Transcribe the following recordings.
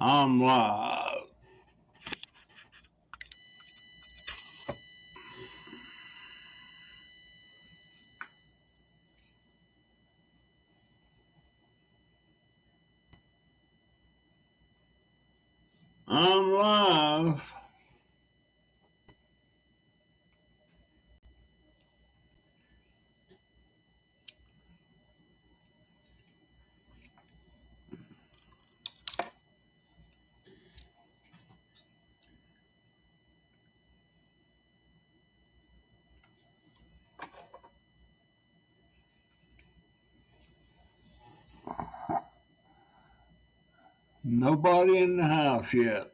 I'm live. I'm live. Nobody in the house yet.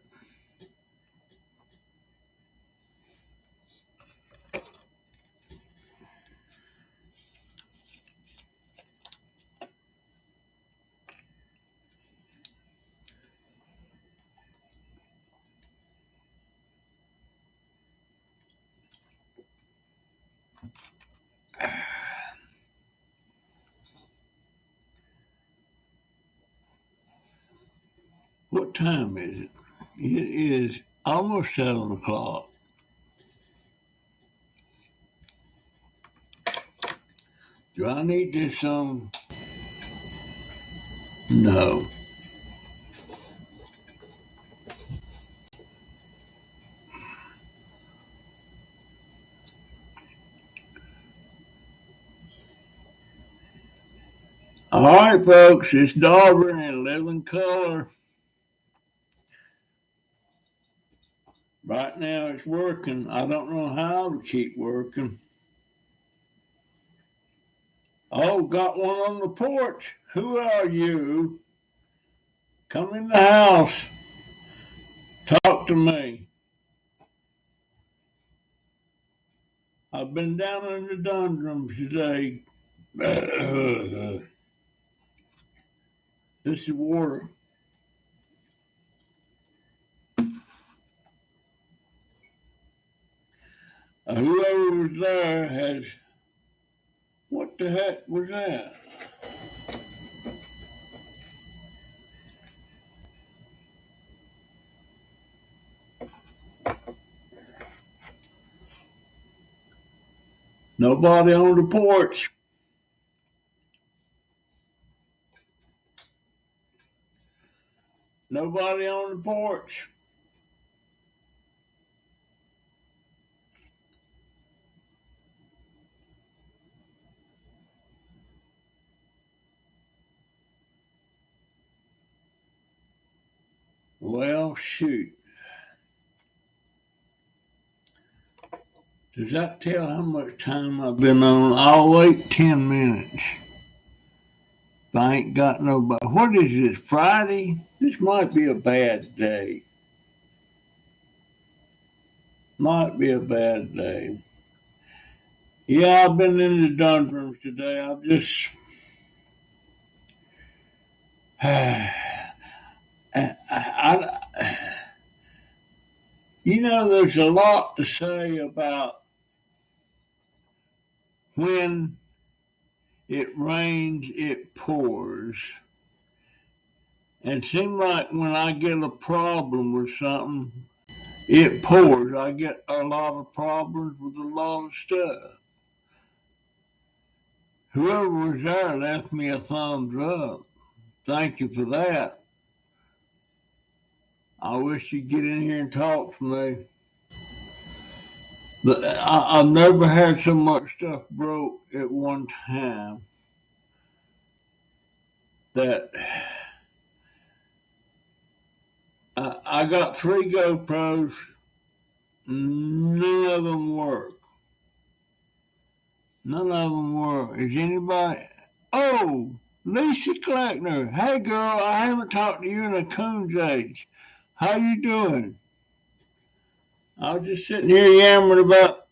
What time is it? It is almost 7 o'clock. Do I need this on? No. All right, folks, it's Dobber in living color. Right now it's working. I don't know how to keep working. Oh, got one on the porch. Who are you? Come in the house. Talk to me. I've been down in the doldrums today. This is water. Whoever was there has. What the heck was that? Nobody on the porch. Nobody on the porch. Well, shoot. Does that tell how much time I've been on? I'll wait 10 minutes. If I ain't got nobody. What is this, Friday? This might be a bad day. Might be a bad day. Yeah, I've been in the doldrums today. I've just. There's a lot to say about when it rains, it pours. And it seems like when I get a problem with something, it pours. I get a lot of problems with a lot of stuff. Whoever was there left me a thumbs up. Thank you for that. I wish you'd get in here and talk to me. But I've never had so much stuff broke at one time that I got 3 GoPros. None of them work. None of them work. Is anybody? Oh, Lisa Kleckner. Hey, girl, I haven't talked to you in a coon's age. How you doing? I was just sitting here yammering about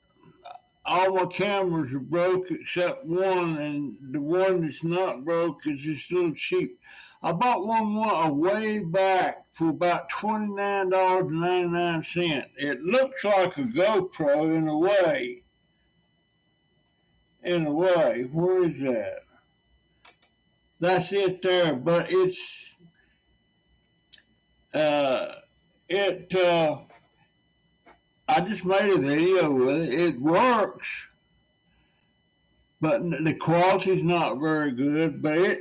all my cameras are broke except one, and the one that's not broke is this little cheap. I bought one a way back for about $29.99. It looks like a GoPro in a way. In a way, where is that? That's it there, but it's uh, it, I just made a video with it. It works, but the quality's not very good. But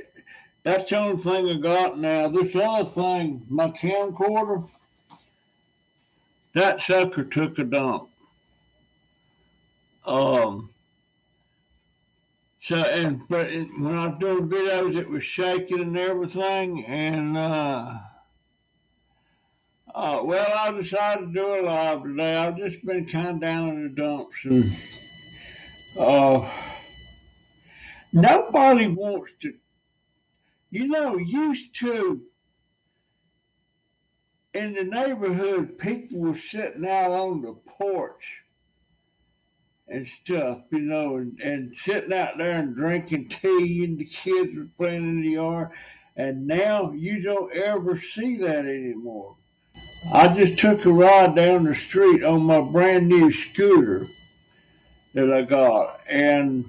that's the only thing I got now. This other thing, my camcorder, that sucker took a dump. Um, but when I was doing videos, it was shaking and everything. And well, I decided to do a live today. I've just been kind of down in the dumps, and uh, nobody wants to. Used to in the neighborhood, people were sitting out on the porch and stuff, and sitting out there and drinking tea, and the kids were playing in the yard. And now you don't ever see that anymore. I just took a ride down the street on my brand new scooter that I got, and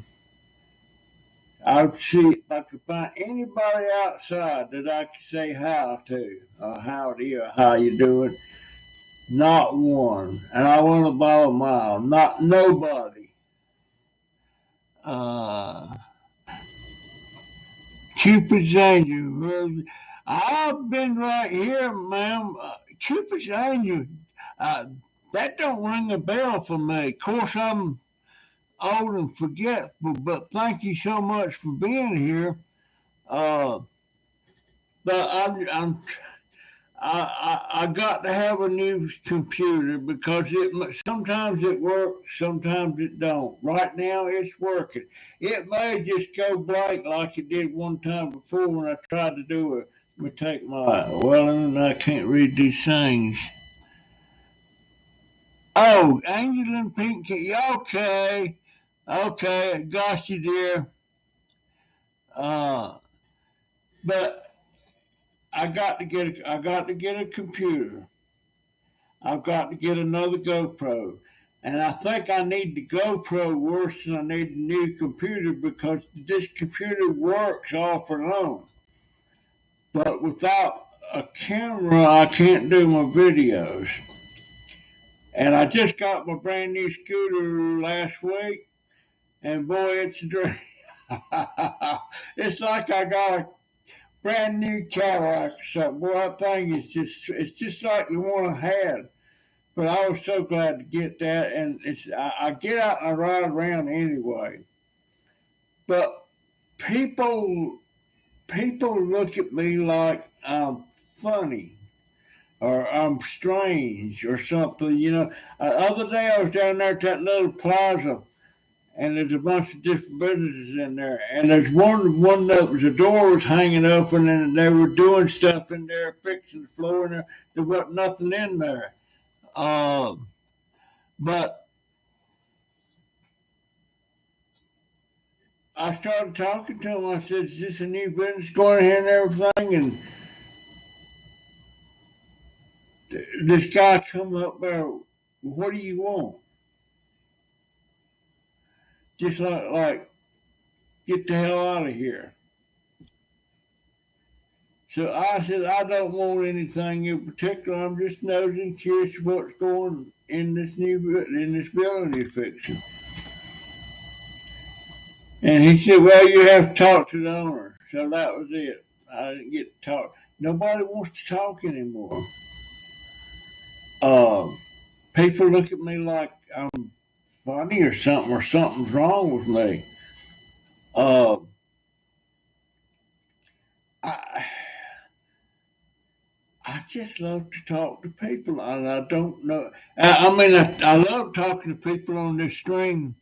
I'd see if I could find anybody outside that I could say hi to, or howdy, or how you doing. Not one. And I went about a mile. Not nobody. Uh, Cupid's Angel. I've been right here, ma'am. Cupid's Angel. That don't ring a bell for me. Of course, I'm old and forgetful, but thank you so much for being here. Uh, but I got to have a new computer because sometimes it works, sometimes it don't. Right now it's working. It may just go blank like it did one time before when I tried to do it. Let me take and I can't read these things. Oh, Angel and Pink. Okay. Okay, got you, dear. Uh, but I got to get a computer. I've got to get another GoPro. And I think I need the GoPro worse than I need the new computer because this computer works off and on. But without a camera, I can't do my videos. And I just got my brand new scooter last week, and boy, it's a dream. It's like I got a brand new Cadillac or something. Boy, that thing it's just like the one I had. But I was so glad to get that, and I get out and I ride around anyway. But people look at me like I'm funny or I'm strange or something. Other day I was down there at that little plaza, and there's a bunch of different businesses in there, and there's one that was the door was hanging open, and they were doing stuff in there, fixing the floor, and there wasn't nothing in there. But I started talking to him. I said, "Is this a new business going here and everything?" And this guy come up there. What do you want? Just like get the hell out of here. So I said, I don't want anything in particular. I'm just nosing, curious what's going in this building you're fixing. And he said, well, you have to talk to the owner. So that was it. I didn't get to talk. Nobody wants to talk anymore. People look at me like I'm funny or something's wrong with me. I, I just love to talk to people, and I don't know. I love talking to people on this stream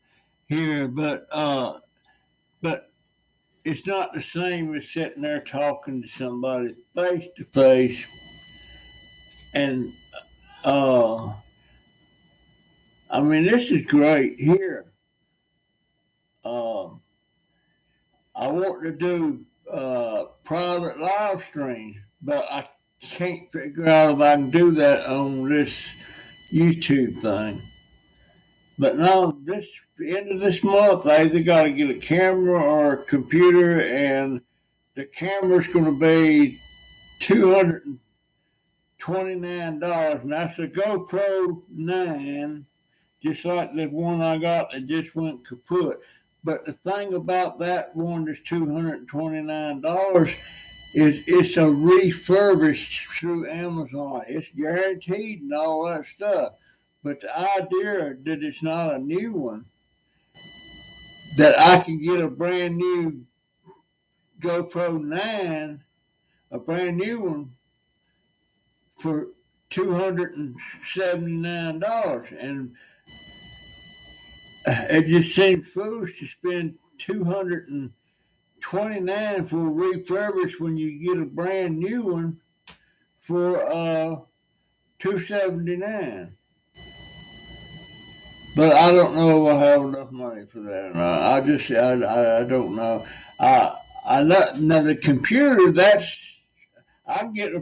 here, but it's not the same as sitting there talking to somebody face to face. And this is great here. I want to do private live streams, but I can't figure out if I can do that on this YouTube thing. But now, this end of this month, I either got to get a camera or a computer, and the camera's going to be $220 $29, and that's a GoPro 9, just like the one I got that just went kaput. But the thing about that one that's $229 is it's a refurbished through Amazon. It's guaranteed and all that stuff. But the idea that it's not a new one, that I can get a brand new GoPro 9, a brand new one, for $279. And it just seems foolish to spend $229 for a refurbished when you get a brand new one for $279. But I don't know if I have enough money for that or not. I don't know. Now the computer, I can get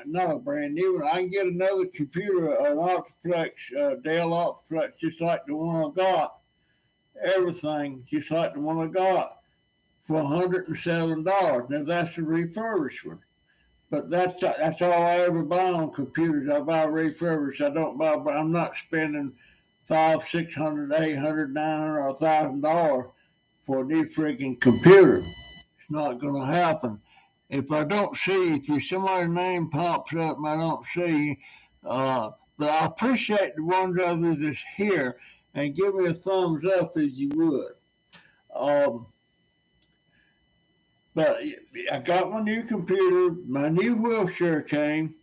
not a brand new one. I can get another computer, an Optiplex, Dell Optiplex, just like the one I got. Everything just like the one I got for $107. Now that's a refurbished one. But that's all I ever buy on computers. I buy refurbished. I don't buy. I'm not spending $500, $600, $800, $900, or $1,000 for a new freaking computer. It's not going to happen. If somebody's name pops up and I don't see, but I appreciate the ones of you that's here, and give me a thumbs up as you would. But I got my new computer, my new wheelchair came,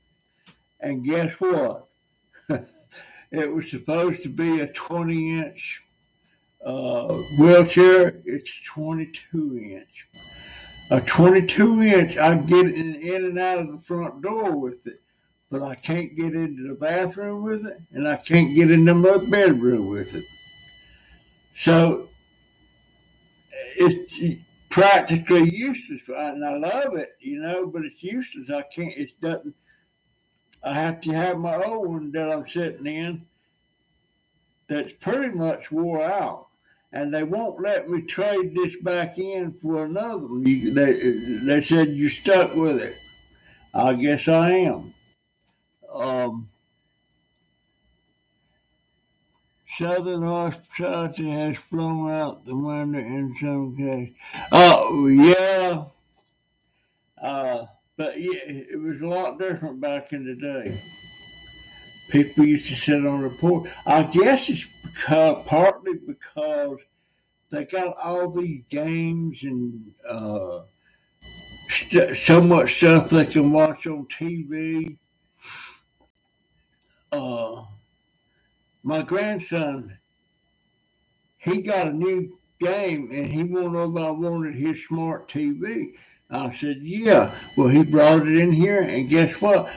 and guess what? It was supposed to be a 20-inch wheelchair. It's 22-inch. A 22-inch, I can get in and out of the front door with it, but I can't get into the bathroom with it, and I can't get into my bedroom with it. So it's practically useless, and I love it, but it's useless. I have to have my old one that I'm sitting in that's pretty much wore out. And they won't let me trade this back in for another one. They said you're stuck with it. I guess I am. Southern hospitality has flown out the window in some cases. Oh, yeah. But yeah, it was a lot different back in the day. People used to sit on the porch. I guess it's partly because they got all these games and so much stuff they can watch on TV. My grandson, he got a new game and he wanted to know if I wanted his smart TV. I said, yeah. Well, he brought it in here, and guess what?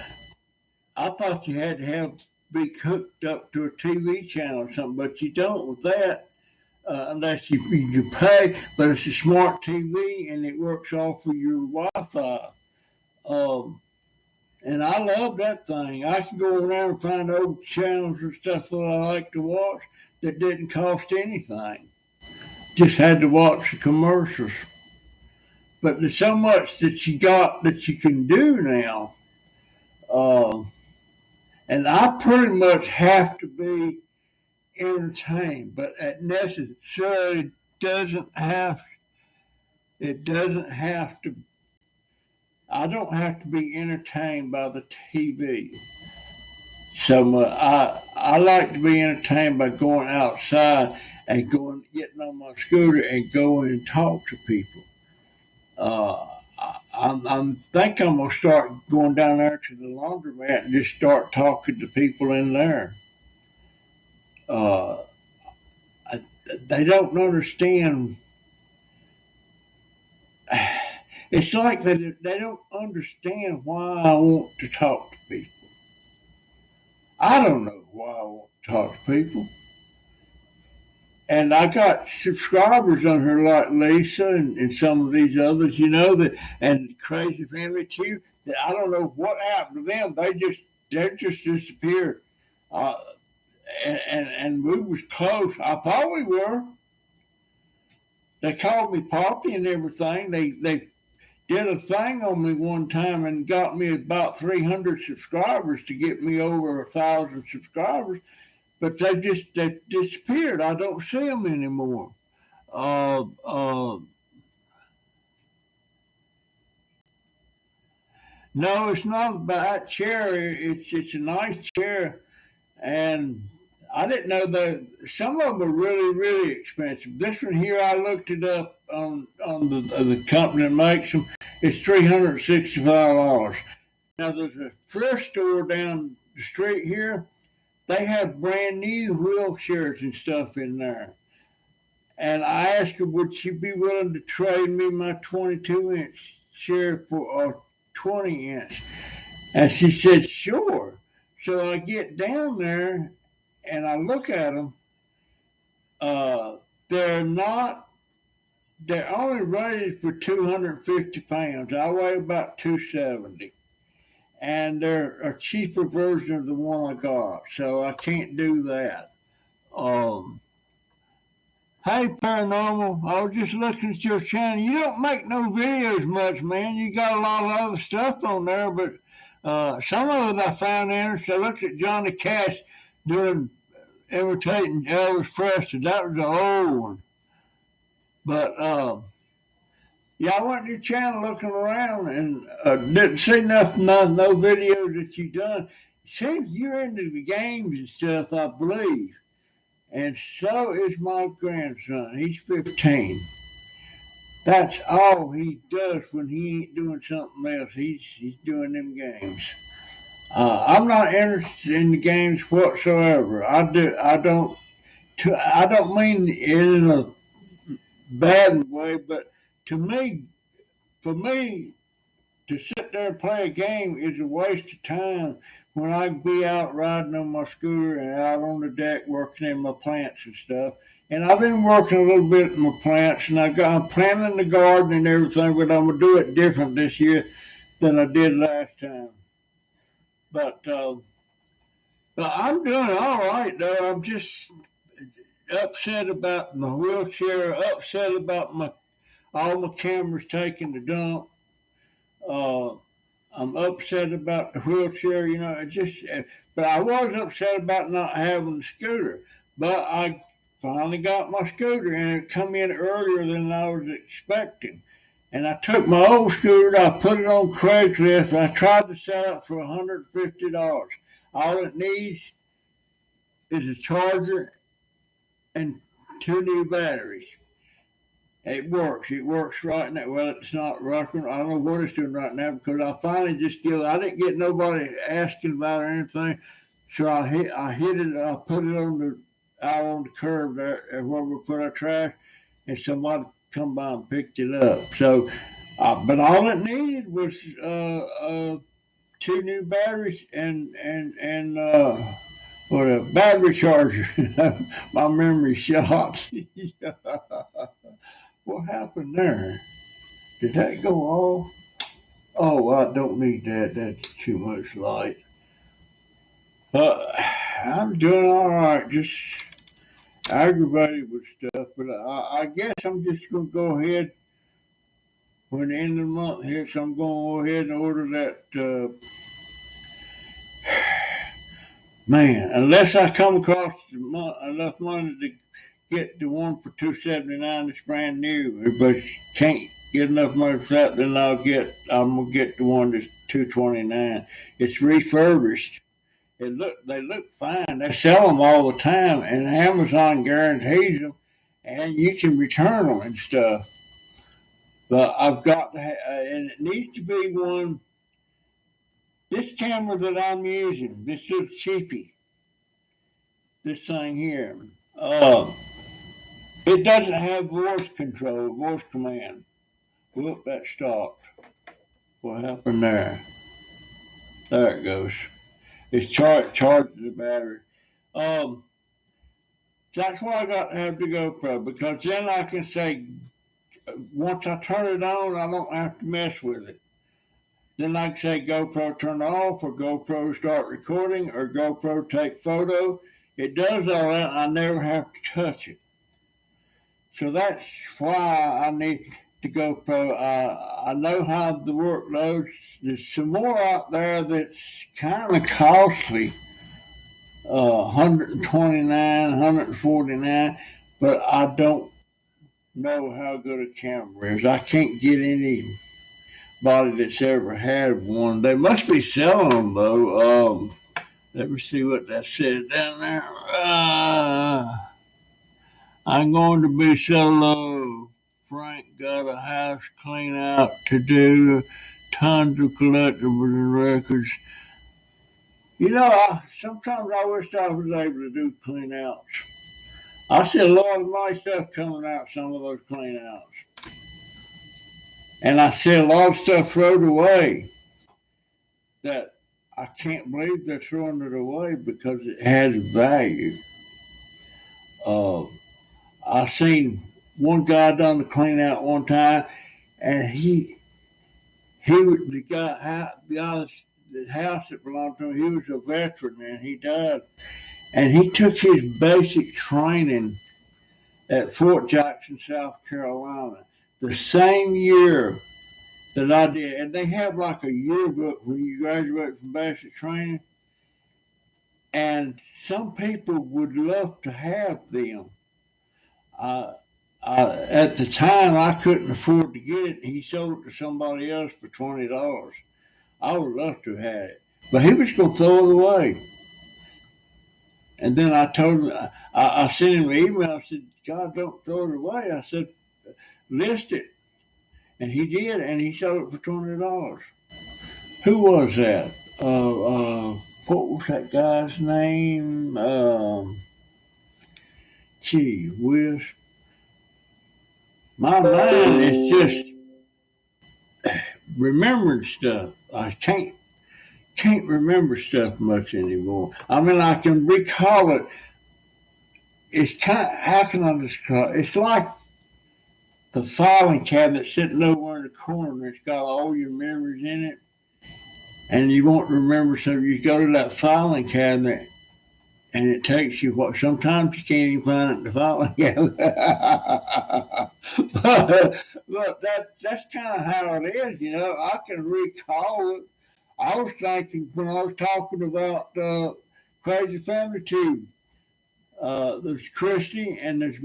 I thought you had to be hooked up to a TV channel or something, but you don't with that. Unless you pay, but it's a smart TV and it works off of your Wi-Fi. And I love that thing. I can go around and find old channels and stuff that I like to watch that didn't cost anything. Just had to watch the commercials. But there's so much that you got that you can do now. And I pretty much have to be entertained, but it necessarily doesn't have to. I don't have to be entertained by the TV so much. I like to be entertained by going outside and getting on my scooter and going and talk to people. I think I'm gonna start going down there to the laundromat and just start talking to people in there. Uh, they don't understand. It's like they don't understand why I want to talk to people. I don't know why I want to talk to people. And I got subscribers on her like Lisa and some of these others, and Crazy Family too, that I don't know what happened to them. They just disappeared. Uh, and we was close. I thought we were. They called me Poppy and everything. They did a thing on me one time and got me about 300 subscribers to get me over 1,000 subscribers, but they disappeared. I don't see them anymore. Uh, uh, no, it's not about that chair. It's a nice chair, and I didn't know that some of them are really expensive. This one here, I looked it up on the company that makes them. It's $365. Now there's a thrift store down the street here. They have brand new wheelchairs and stuff in there. And I asked her, would she be willing to trade me my 22-inch chair for a 20-inch? And she said, sure. So I get down there and I look at them. Uh, they're not, they're only rated for 250 pounds. I weigh about 270. And they're a cheaper version of the one I got. So I can't do that. Um, Hey, Paranormal, I was just looking at your channel. You don't make no videos much, man. You got a lot of other stuff on there, but some of it I found interesting. I looked at Johnny Cash doing imitating Elvis Presley. That was the old one. But yeah, I went to your channel looking around and didn't see nothing, no videos that you done. Seems you're into the games and stuff, I believe. And so is my grandson. He's 15. That's all he does when he ain't doing something else. He's doing them games. I'm not interested in the games whatsoever. I don't mean it in a bad way, but to me, for me, to sit there and play a game is a waste of time when I can be out riding on my scooter and out on the deck working in my plants and stuff. And I've been working a little bit in my plants, and I'm planting the garden and everything, but I'm gonna do it different this year than I did last time. But but I'm doing all right though. I'm just upset about my wheelchair, upset about my all my cameras taking the dump. Uh, I'm upset about the wheelchair, it just, but I was upset about not having the scooter. But I finally got my scooter and it come in earlier than I was expecting. And I took my old scooter, I put it on Craigslist, I tried to sell it for $150. All it needs is a charger and two new batteries. It works. It works right now. Well, it's not working. I don't know what it's doing right now because I finally just give. I didn't get nobody asking about it or anything, so I hit it. I put it out on the curb there where we put our trash, and somebody come by and picked it up. So, but all it needed was two new batteries and what a battery charger. My memory shot. What happened there? Did that go off? Oh, I don't need that. That's too much light. I'm doing all right. Just aggravated with stuff, but I guess I'm just gonna go ahead when the end of the month hits. I'm gonna go ahead and order that. Man, unless I come across enough money to get the one for 279 that's brand new, but can't get enough money for that, then I'm gonna get the one that's 229. It's refurbished. They look fine. They sell them all the time, and Amazon guarantees them, and you can return them and stuff. But I've got to, and it needs to be one. This camera that I'm using, this is cheapy. This thing here. Uh, It doesn't have voice control, voice command. Whoop, that stopped. What happened there? There it goes. It's charging the battery. Um, that's why I got to have the GoPro because then I can say once I turn it on, I don't have to mess with it. Then I can say GoPro turn off or GoPro start recording or GoPro take photo. It does all that. I never have to touch it. So that's why I need. the GoPro. I know how the work goes. There's some more out there that's kind of costly, 129, 149, but I don't know how good a camera is. I can't get anybody that's ever had one. They must be selling them though. Let me see what that says down there. I'm going to be so low. Frank got a house clean out to do. Tons of collectibles and records. You know, sometimes I wish I was able to do clean outs. I see a lot of my stuff coming out some of those clean outs. And I see a lot of stuff thrown away that I can't believe they're throwing it away because it has value. Uh, I seen one guy done the clean out one time, and the the house that belonged to him, he was a veteran and he died, and he took his basic training at Fort Jackson, South Carolina, the same year that I did, and they have like a yearbook when you graduate from basic training, and some people would love to have them. Uh, at the time, I couldn't afford to get it. He sold it to somebody else for $20. I would love to have had it, but he was going to throw it away. And then I told him, I sent him an email. I said, God, don't throw it away. I said, list it. And he did, and he sold it for $20. Who was that? What was that guy's name? Gee whiz. My mind is just remembering stuff. I can't remember stuff much anymore. I mean, I can recall it. It's kind of, how can I describe it? It's like the filing cabinet sitting over in the corner and it's got all your memories in it. And you won't remember, so you go to that filing cabinet and it takes you what sometimes you can't even find it in the filing cabinet. but that's kind of how it is, you know. I can recall it. I was thinking when I was talking about Crazy Family Tube, there's Christy and there's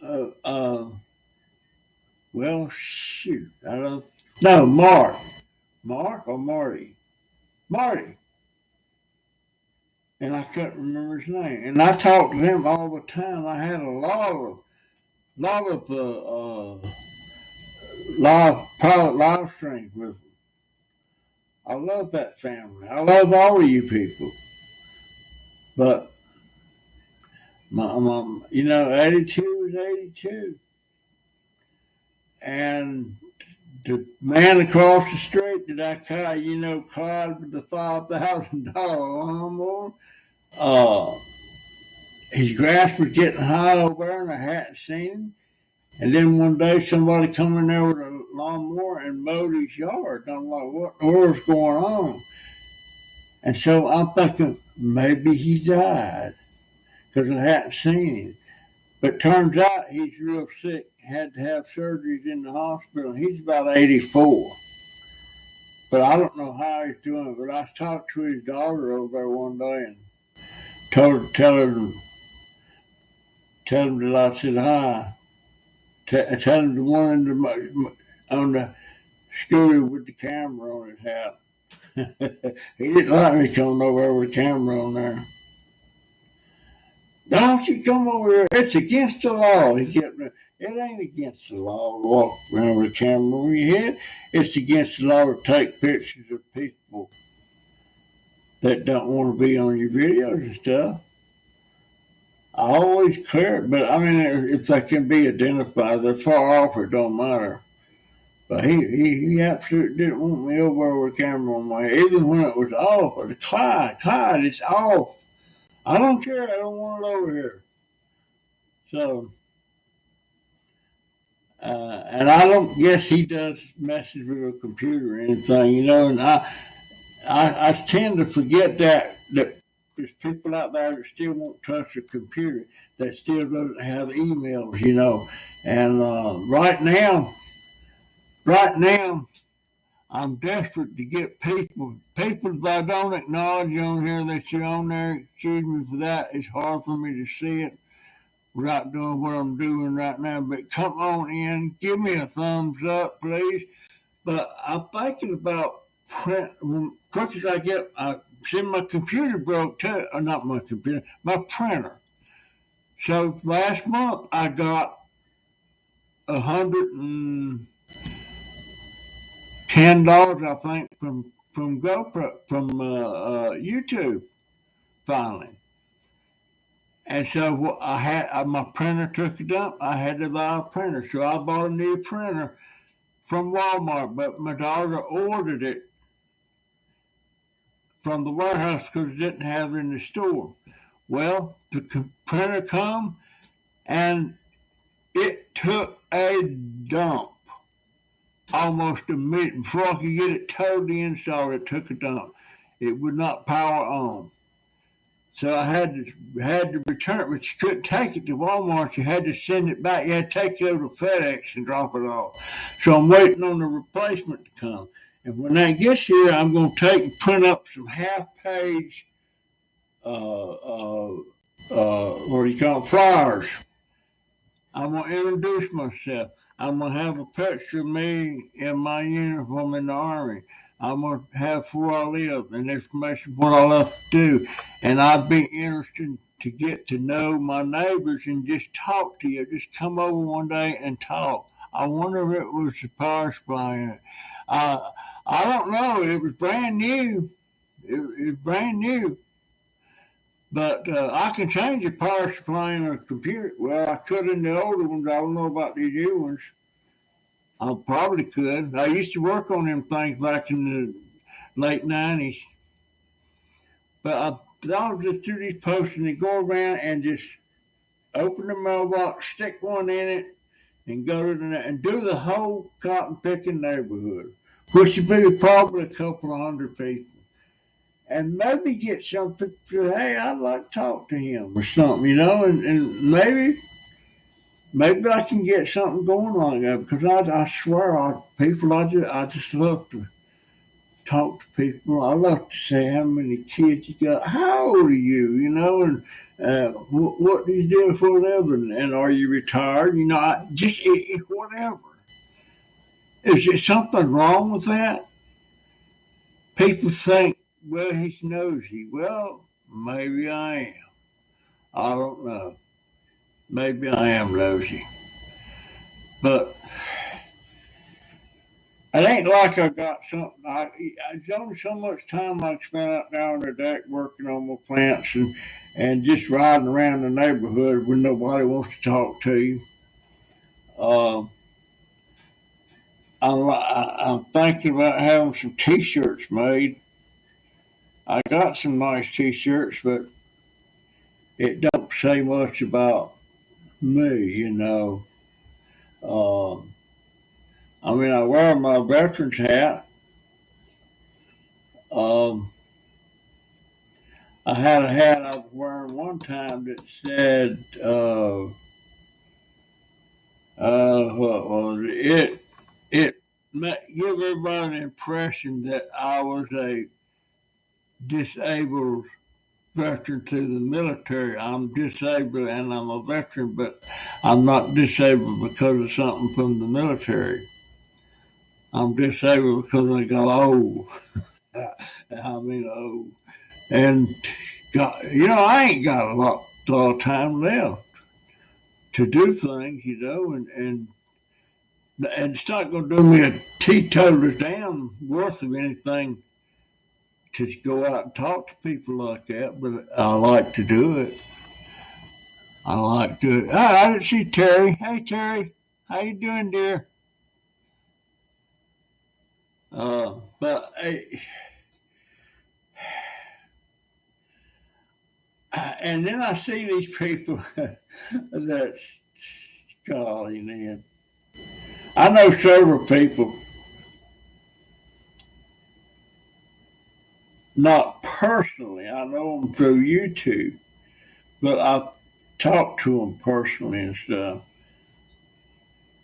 uh, uh, well, shoot, I don't no Mark or Marty, Marty, and I couldn't remember his name. And I talked to him all the time. I had a lot of live private live streams with him. I love that family. I love all of you people, but you know, 82 is 82. And the man across the street that I caught, you know, Clyde with the $5,000 lawnmower, uh, his grass was getting high over there and I hadn't seen him. And then one day somebody come in there with a lawnmower and mowed his yard. I'm like, what in the world's going on? And so I'm thinking maybe he died because I hadn't seen him. But turns out he's real sick, had to have surgeries in the hospital. He's about 84. But I don't know how he's doing. But I talked to his daughter over there one day and tell him that I said hi. Tell him the one on the scooter with the camera on his hat. He didn't like me coming over there with a camera on there. Don't you come over here. It's against the law. He kept me. It ain't against the law to walk around with a camera over your head. It's against the law to take pictures of people that don't want to be on your videos and stuff. I always clear it, but I mean, if they can be identified, they're far off, it don't matter. But he absolutely didn't want me over there with a camera on my head, even when it was off. Or the Clyde, it's off. I don't care. I don't want it over here. So, and I don't guess he does messes with a computer or anything, you know. And I tend to forget that there's people out there that still won't touch a computer, that still doesn't have emails, you know. And right now, I'm desperate to get people that I don't acknowledge on here that you're on there. Excuse me for that. It's hard for me to see it without doing what I'm doing right now. But come on in, give me a thumbs up, please. But I'm thinking about print. Quick as I get, I see my computer broke too. Or not my computer, my printer. So last month I got $110, I think, from GoPro from YouTube finally. And so I had my printer took a dump. I had to buy a printer, so I bought a new printer from Walmart. But my daughter ordered it from the warehouse because it didn't have it in the store. Well, the printer come and it took a dump almost immediately. Before I could get it totally installed, it took a dump. It would not power on. So I had to return it, but you couldn't take it to Walmart. You had to send it back. You had to take it over to FedEx and drop it off. So I'm waiting on the replacement to come. And when that gets here, I'm going to take and print up some half-page, what do you call it, flyers. I'm going to introduce myself. I'm going to have a picture of me in my uniform in the Army. I'm going to have where I live and information what I love to do. And I'd be interested to get to know my neighbors and just talk to you. Just come over one day and talk. I wonder if it was the power supply in it. I don't know. It was brand new. It was brand new. But I can change the power supply in a computer. Well, I could in the older ones. I don't know about these new ones. I probably could. I used to work on them things back in the late 90s. But I was just do these posts and they go around and just open the mailbox, stick one in it, and go to the and do the whole cotton picking neighborhood, which would be probably a couple of hundred people. And maybe get some people, hey, I'd like to talk to him or something, you know, and maybe I can get something going like that because I swear, I just love to talk to people. I love to say how many kids you got. How old are you? You know, and what do you do for a living? And are you retired? You know, whatever. Is there something wrong with that? People think, well, he's nosy. Well, maybe I am. I don't know. Maybe I am nosy. But it ain't like I got something. It's only so much time I spent out there on the deck working on my plants and just riding around the neighborhood when nobody wants to talk to you. Uh, I'm thinking about having some T-shirts made. I got some nice T-shirts, but it don't say much about me, you know. Uh, I mean, I wear my veteran's hat. Um, I had a hat I was wearing one time that said, what was it? It give everybody an impression that I was a disabled veteran to the military. I'm disabled and I'm a veteran, but I'm not disabled because of something from the military. I'm disabled because I got old. I mean, old. And, you know, I ain't got a lot of time left to do things, you know, and it's not going to do me a teetotaler's damn worth of anything to go out and talk to people like that, but I like to do it. I like to. Oh, I didn't see Terry. Hey, Terry, how you doing, dear? But and then I see these people that's golly, man. I know several people, not personally. I know them through YouTube, but I talk to them personally and stuff.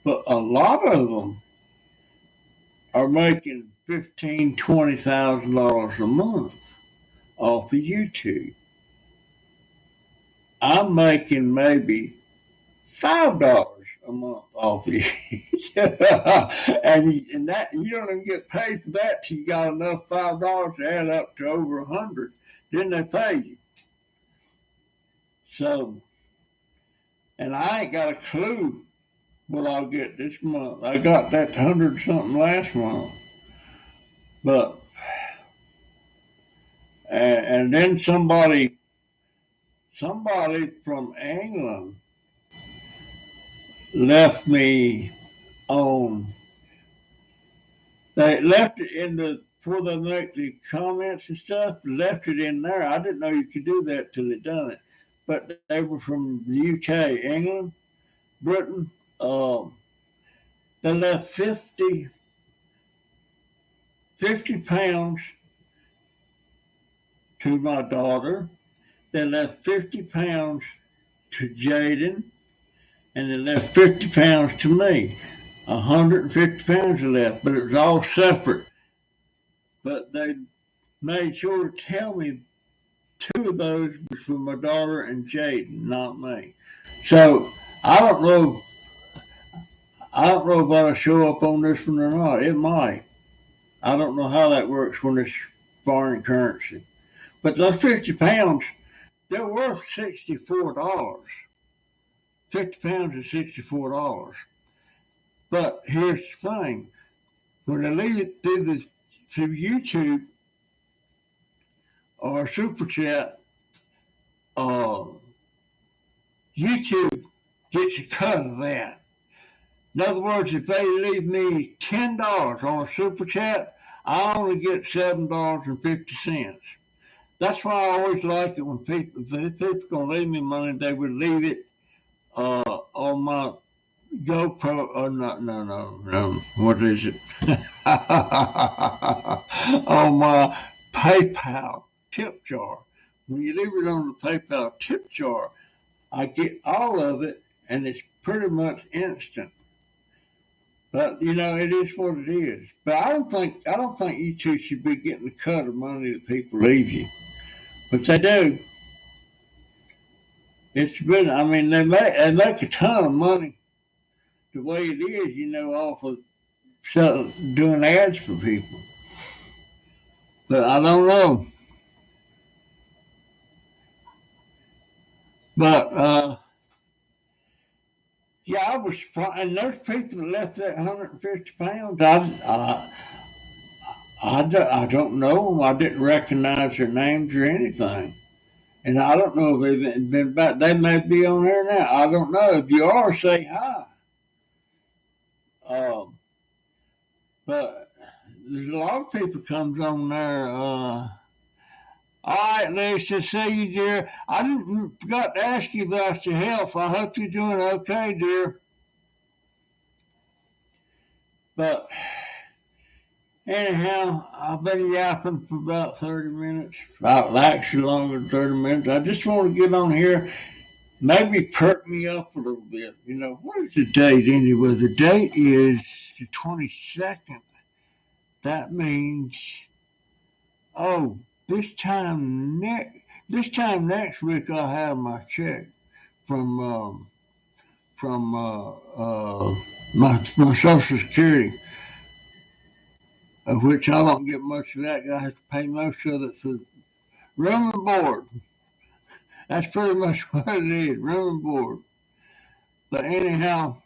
But a lot of them are making $15,000-$20,000 a month off of YouTube. I'm making maybe $5 a month off of it. and that you don't even get paid for that till you got enough $5 to add up to over 100. Then they pay you. So, and I ain't got a clue what I'll get this month. I got that 100 something last month, but and then somebody from England left me on. They left it in the before they make the comments and stuff. Left it in there. I didn't know you could do that till they done it. But they were from the UK, England, Britain. They left 50 pounds to my daughter. They left 50 pounds to Jaden, and they left 50 pounds to me. 150 pounds left, but it was all separate. But they made sure to tell me 2 of those was for my daughter and Jaden, not me. So I don't know. I don't know if I'll show up on this one or not. It might. I don't know how that works when it's foreign currency. But those 50 pounds, they're worth $64. 50 pounds is $64. But here's the thing. When they leave it through YouTube or Super Chat, YouTube gets a cut of that. In other words, if they leave me $10 on a Super Chat, I only get $7.50. That's why I always like it when people, if people gonna leave me money, they would leave it on my GoPro. Oh, no. What is it? On my PayPal tip jar. When you leave it on the PayPal tip jar, I get all of it, and it's pretty much instant. But you know, it is what it is. But I don't think you two should be getting a cut of money that people leave you. But they do. It's been. I mean, they make a ton of money the way it is. You know, off of doing ads for people. But I don't know. But yeah, I was. And those people that left that 150 pounds, I don't know them. I didn't recognize their names or anything. And I don't know if they've been back. They may be on there now. I don't know. If you are, say hi. Um, but there's a lot of people comes on there. All right, Lisa, see you, dear. I didn't forgot to ask you about your health. I hope you're doing okay, dear. But anyhow, I've been yapping for about 30 minutes. Actually longer than 30 minutes. I just want to get on here, maybe perk me up a little bit. You know, what is the date anyway? The date is the 22nd. That means, oh, this time next week I'll have my check from my Social Security, of which I don't get much of that. I have to pay most of it for room and board. That's pretty much what it is, room and board. But anyhow,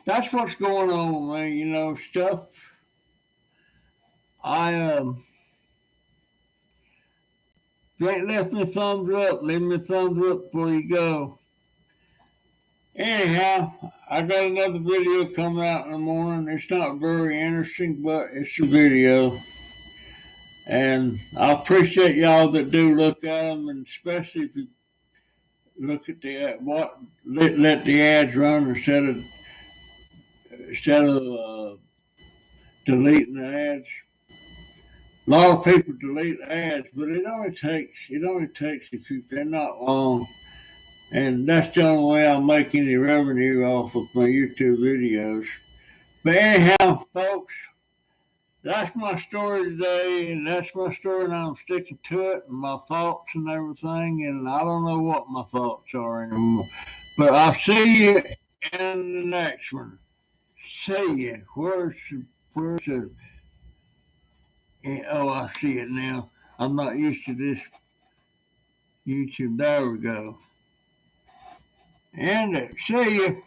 that's what's going on, man. You know, stuff. If you ain't left me a thumbs up, leave me a thumbs up before you go. Anyhow, I got another video coming out in the morning. It's not very interesting, but it's a video. And I appreciate y'all that do look at them, and especially if you look at let the ads run instead of deleting the ads. A lot of people delete ads, but it only takes a few. They're not long, and that's the only way I make any revenue off of my YouTube videos. But anyhow, folks, that's my story today, and that's my story, and I'm sticking to it, and my thoughts and everything, and I don't know what my thoughts are anymore. But I'll see you in the next one. See you. Where's the, oh, I see it now. I'm not used to this YouTube. There we go. And see you.